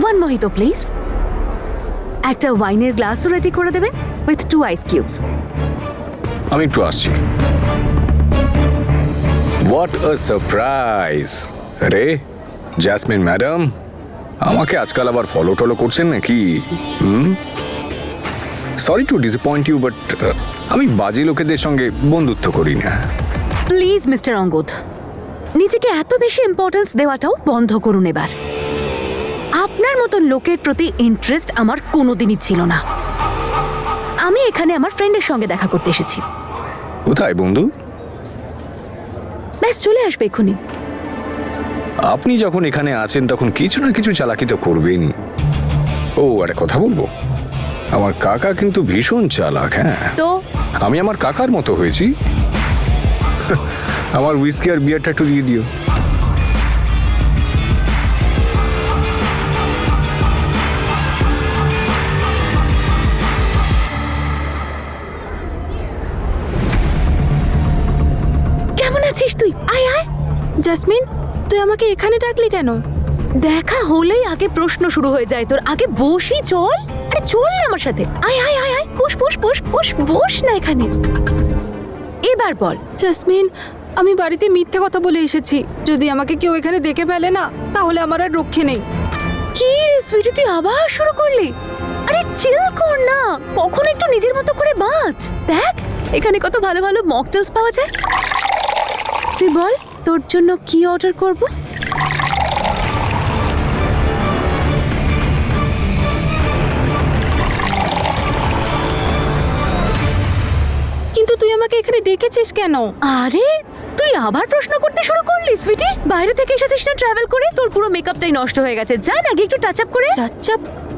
One mojito please. একটা ওয়াইনের গ্লাসও ready করে দেবেন উইথ 2 আইস কিউবস। আমি একটু আসছি। What a surprise! আরে জ্যাসমিন ম্যাডাম, আমাকে আজকাল আবার ফলো টলো করছেন নাকি? Sorry to disappoint you, but আমি বাজে লোকেদের সঙ্গে বন্ধুত্ব করি না। প্লিজ মিস্টার অঙ্গদ, নিজেকে এত বেশি ইম্পর্টেন্স দেওয়াটাও বন্ধ করুন এবার। আপনার মতন লোকের প্রতি ইন্টারেস্ট আমার কোনোদিনই ছিল না। আমি এখানে আমার ফ্রেন্ডের সঙ্গে দেখা করতে এসেছি। কোথায় বন্ধু? ব্যাস চলে আসবে এক্ষুনি। আপনি যখন এখানে আছেন তখন কিছু না কিছু চালাকি তো করবেনই। ও, আরে কথা বলবো, আমার কাকা কিন্তু ভীষণ চালাক। হ্যাঁ, তো আমি আমার কাকার মতো হয়েছি। আমার হুইস্কি আর বিয়ারটা একটু দিয়ে দিও। কেমন আছিস তুই? আয় আয়। জাসমিন, তুই আমাকে এখানে ডাকলি কেন? দেখা হলেই আগে প্রশ্ন শুরু হয়ে যায় তোর। আগে বসি, চল। আরে চল না আমার সাথে। আয় আয় আয় আয়, বস বস বস বস বস না এখানে। এবার বল। জাসমিন, আমি বাড়িতে মিথ্যে কথা বলে এসেছি। যদি আমাকে কেউ এখানে দেখে ফেলে না, তাহলে আমার আর রক্ষে নেই। কি রে সুইটি, তুই আবার শুরু করলি? আরে চিল কর না, কখনো একটু নিজের মতো করে বাঁচ। দেখ এখানে কত ভালো ভালো মকটেলস পাওয়া যায়। তুই বল তোর জন্য কি অর্ডার করব? কিন্তু তুই আমাকে এখানে ডেকেছিস কেন? আরে তুই আবার প্রশ্ন করতে শুরু করলি সুইটি। বাইরে থেকে এসেছিস না ট্রাভেল করে, তোর পুরো মেকআপটাই নষ্ট হয়ে গেছে। যা না গিয়ে একটু টাচ আপ করে।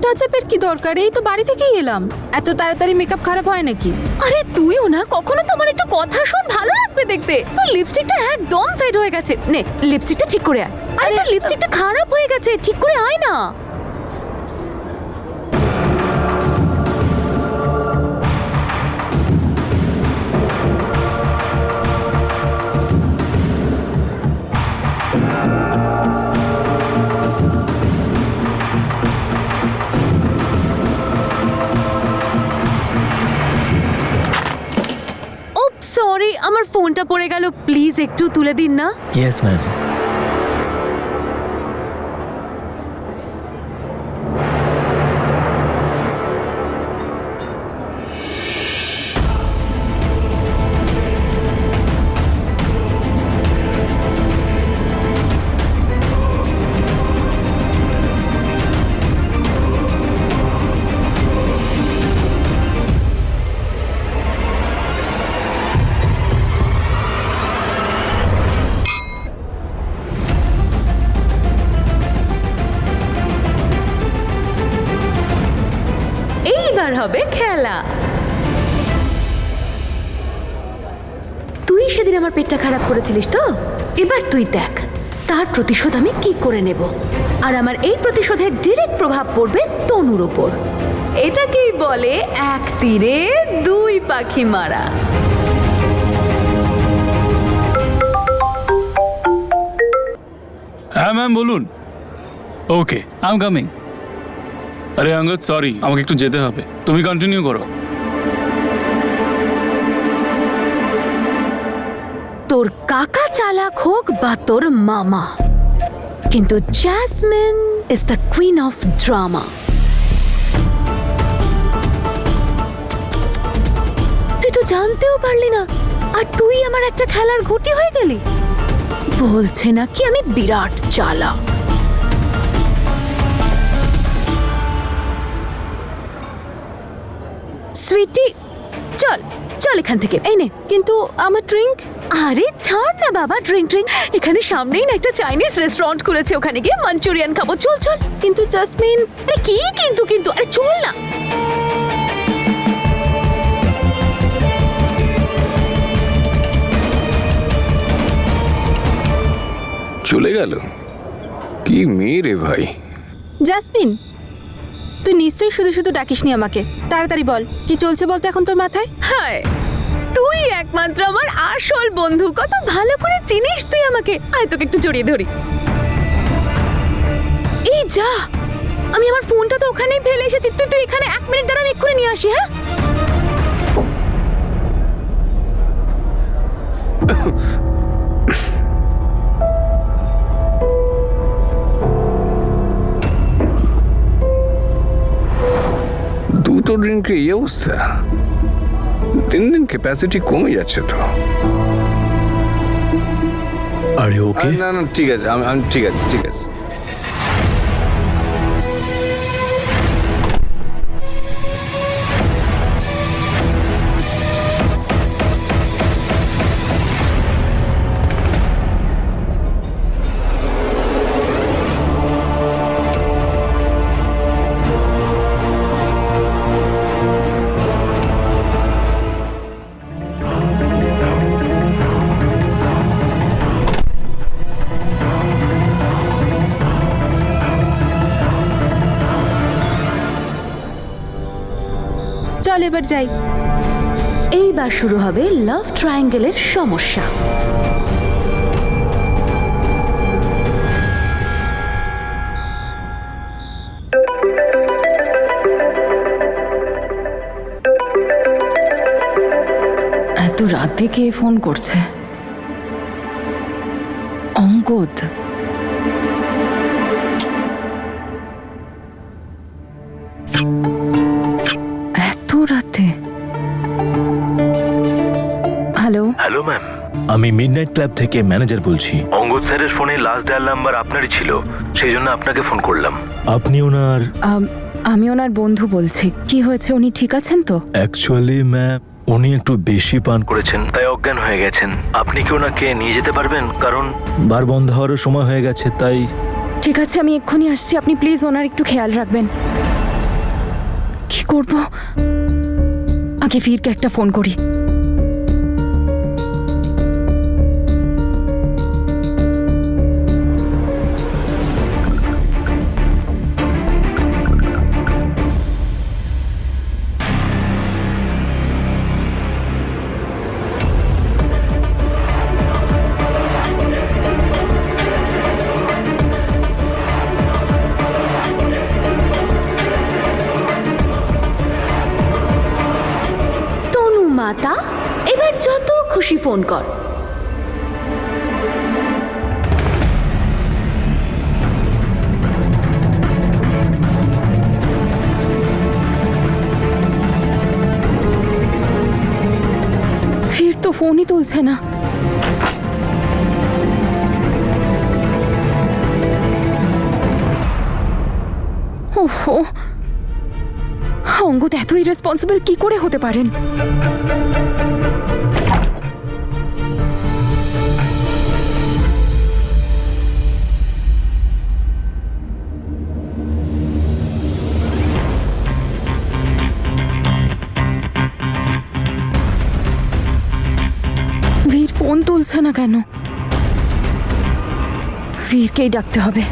টাচআপের কি দরকার? এই তো বাড়ি থেকেই এলাম। এত তাড়াতাড়ি মেকআপ খারাপ হয় নাকি? আরে তুইও না, কখনো তোমার একটু কথা শোন, ভালো লাগবে দেখতে। তোর লিপস্টিকটা একদম ফেড হয়ে গেছে। নে লিপস্টিকটা ঠিক করে আয়। আরে তোর লিপস্টিকটা খারাপ হয়ে গেছে, ঠিক করে আয় না। সরি, আমার ফোনটা পড়ে গেল, প্লিজ একটু তুলে দিন না। Yes ma'am. এইবার হবে খেলা। তুই সেদিন আমার পেটটা খারাপ করেছিলিস তো, এবার তুই দেখ তার প্রতিশোধ আমি কি করে নেব। আর আমার এই প্রতিশোধের ডিরেক্ট প্রভাব পড়বে তনুর ওপর। এটাকেই বলে এক তীরে দুই পাখি মারা। হ্যাঁ ম্যাম বলুন। ওকে, আই এম কামিং। আরে অঙ্গদ, সরি, আমাকে একটু যেতে হবে। তুমি কন্টিনিউ করো। তোর কাকা চালাক হোক বা তোর মামা, কিন্তু jasmine is the queen of drama. তুই তো জানতেও পারলি না, আর তুই আমার একটা খেলার ঘটি হয়ে গেলি। বলছে না কি আমি বিরাট চালাক। সুইটি চল চল এখান থেকে। এই নে। কিন্তু আমার ড্রিঙ্ক? আরে ছাড় না বাবা, ড্রিঙ্ক ড্রিঙ্ক। এখানে সামনেই না একটা চাইনিজ রেস্টুরেন্ট খুলেছে, ওখানে গিয়ে মাঞ্চুরিয়ান খাবো। চল চল। কিন্তু জাসমিন। আরে কি কিন্তু কিন্তু, আরে চল না। চলে গেল? কি মেয়ে রে ভাই। জাসমিন, তুই নিশ্চয়ই শুধু শুধু ডাকিসনি আমাকে। তাড়াতাড়ি বল, কি চলছে বলতো এখন তোর মাথায়? হায়, তুই একমাত্র আমার আসল বন্ধু। কত ভালো করে চিনিস তুই আমাকে। আয় তোকে একটু জড়িয়ে ধরি। এই যা, আমি আমার ফোনটা তো ওখানেই ফেলে এসেছি। তুই এখানে 1 মিনিট দাঁড়া, আমি এক্ষুনি নিয়ে আসি। হ্যাঁ, দুটো ড্রিঙ্কে এই অবস্থা, দিন দিন ক্যাপাসিটি কমে যাচ্ছে তো। আরে ওকে, না না ঠিক আছে, আমি ঠিক আছে ঠিক আছে। চল এবার যাই। এইবার শুরু হবে লাভ ট্রায়াঙ্গেলের সমস্যা। এত রাতে কে ফোন করছে? অঙ্গদ। এত রাতে? হ্যালো। হ্যালো ম্যাম, আমি মিডনাইট ক্লাব থেকে ম্যানেজার বলছি। অঙ্গদ স্যারের ফোনে লাস্ট ডায়াল নাম্বার আপনারই ছিল, সেই জন্য আপনাকে ফোন করলাম। আপনি ওনার আমি ওনার বন্ধু বলছি। কি হয়েছে, উনি ঠিক আছেন তো? অ্যাকচুয়ালি ম্যাম, উনি একটু বেশি পান করেছেন, তাই অজ্ঞান হয়ে গেছেন। আপনি কি ওনাকে নিয়ে যেতে পারবেন? কারণ বার বন্ধ হওয়ারও সময় হয়ে গেছে, তাই। ঠিক আছে, আমি এক্ষুনি আসছি। আপনি প্লিজ ওনার একটু খেয়াল রাখবেন। কি করব? আগে ফিরকে একটা ফোন করি। মাতা, এবার যত খুশি ফোন কর। ফির তো ফোনই তুলছে না। ওহো, অঙ্গদ এত ইরেসপন্সিবল কি করে হতে পারেন? বীর ফোন তুলছে না কেন? বীরকেই ডাকতে হবে।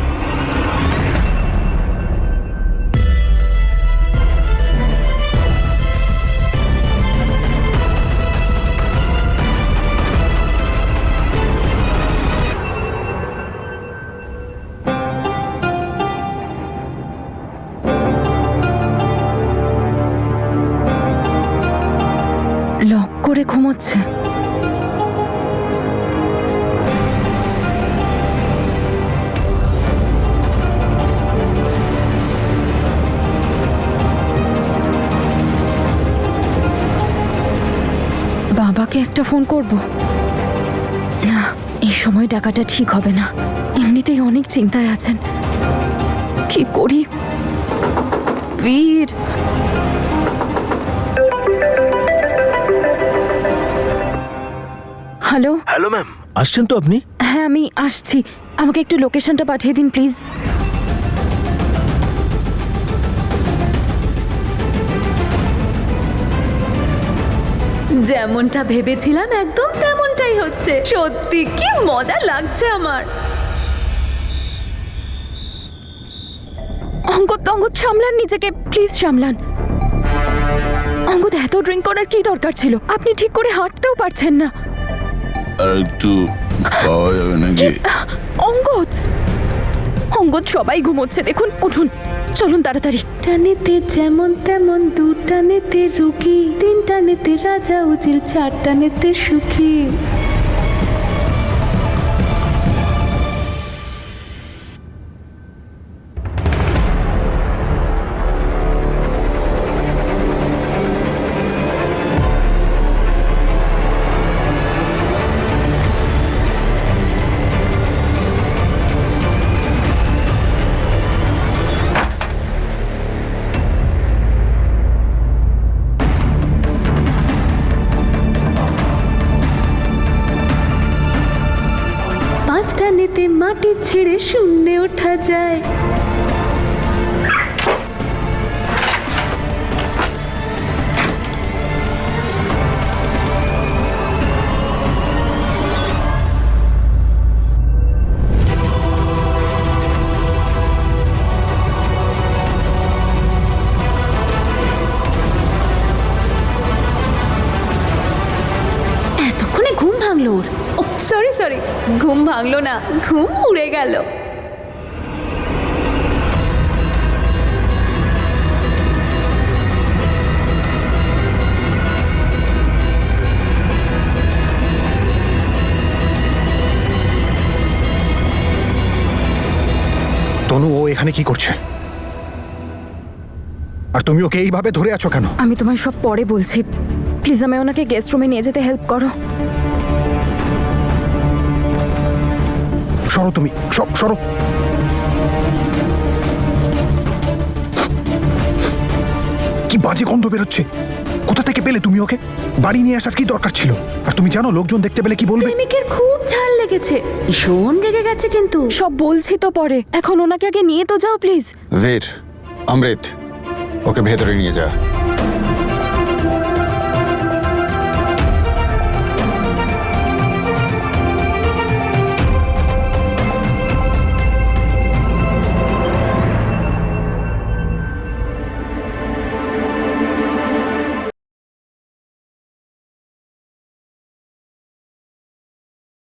লক করে ঘুমোচ্ছে। বাবাকে একটা ফোন করব। না, এই সময় ডাকাটা ঠিক হবে না। এমনিতেই অনেক চিন্তায় আছেন। কি করি? বীর, হ্যালো। হ্যালো ম্যাম, আসছেন তো আপনি? হ্যাঁ, আমি আসছি। আমাকে একটু লোকেশনটা পাঠিয়ে দিন প্লিজ। যেমনটা ভেবেছিলাম একদম তেমনটাই হচ্ছে। সত্যি কি মজা লাগছে আমার। অঙ্গদ, অঙ্গদ সামলান নিজেকে, প্লিজ সামলান। অঙ্গদ, এত ড্রিঙ্ক করার কি দরকার ছিল? আপনি ঠিক করে হাঁটতেও পারছেন না। আর একটু পাওয়া যাবে নাকি? অঙ্গদ, অঙ্গদ সবাই ঘুমোচ্ছে, দেখুন। উঠুন, চলুন তাড়াতাড়ি। টানেতে যেমন তেমন, দু টানেতে রুগী, তিন টানেতে রাজা উজির, চার টানেতে সুখী। পাঁচ টানেতে মাটি ছেড়ে শূন্যে ওঠা যায়। এতক্ষণে ঘুম ভাঙলো ওর। ও সরি সরি, ঘুম ভাঙলো না, ঘুম উড়ে গেল। তনু, ও এখানে কি করছে? আর তুমি ওকে এইভাবে ধরে আছো কেন? আমি তোমায় সব পরে বলছি, প্লিজ আমায় ওনাকে গেস্ট রুমে নিয়ে যেতে হেল্প করো। সরো তুমি, সরো। কি বাজে গন্ধ বেরোচ্ছে। কোথা থেকে পেলে তুমি ওকে? বাড়ি নিয়ে আসার কি দরকার ছিল? আর তুমি জানো লোকজন দেখতে পেলে কি বলবে? প্রেমিকের খুব ঝাল লেগেছে, ভীষণ রেগে গেছে কিন্তু। সব বলছি তো পরে, এখন ওনাকে আগে নিয়ে তো যাও প্লিজ। বীর, অমৃত, ওকে ভেতরে নিয়ে যা।